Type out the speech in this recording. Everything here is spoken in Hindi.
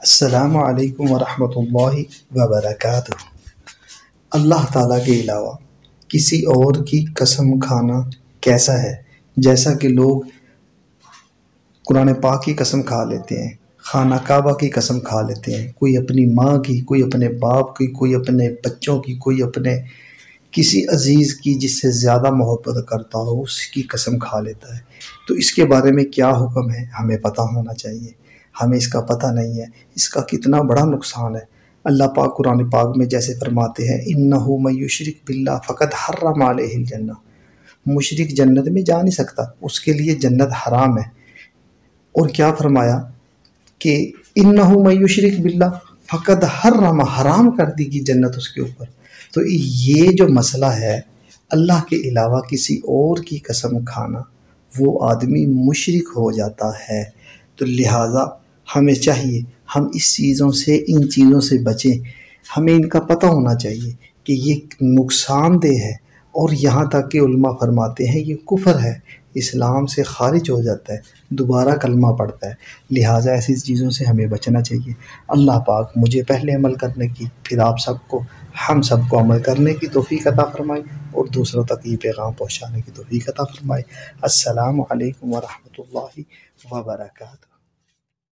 अस्सलामु अलैकुम वरहमतुल्लाहि वबरकातुह। अल्लाह ताला के अलावा किसी और की कसम खाना कैसा है? जैसा कि लोग कुरान पाक की कसम खा लेते हैं, खाना काबा की कसम खा लेते हैं, कोई अपनी माँ की, कोई अपने बाप की, कोई अपने बच्चों की, कोई अपने किसी अजीज़ की जिससे ज़्यादा मोहब्बत करता हो उसकी कसम खा लेता है। तो इसके बारे में क्या हुक्म है हमें पता होना चाहिए। हमें इसका पता नहीं है, इसका कितना बड़ा नुकसान है। अल्लाह पाक कुरान पाक में जैसे फरमाते हैं, इन्नहु मन युशरिक बिल्लाह फ़क़द हर्रम अलैहिल जन्नह। मुशरिक जन्नत में जा नहीं सकता, उसके लिए जन्नत हराम है। और क्या फरमाया कि इन्नहु मन युशरिक बिल्लाह फ़क़द हर्रम, हराम कर दी कि जन्नत उसके ऊपर। तो ये जो मसला है, अल्लाह के अलावा किसी और की कसम खाना, वो आदमी मुशरिक हो जाता है। तो लिहाजा हमें चाहिए हम इस चीज़ों से, इन चीज़ों से बचें। हमें इनका पता होना चाहिए कि ये नुकसानदेह है, और यहाँ तक कि उलमा फरमाते हैं ये कुफ़र है, इस्लाम से खारिज हो जाता है, दोबारा कलमा पड़ता है। लिहाजा ऐसी चीज़ों से हमें बचना चाहिए। अल्लाह पाक मुझे पहले अमल करने की, फिर आप सबको, हम सबको अमल करने की तौफ़ीक अता फ़रमाए, और दूसरों तक ये पैगाम पहुँचाने की तौफ़ीक अता फ़रमाए। अस्सलामु अलैकुम व रहमतुल्लाहि व बरकातुहू।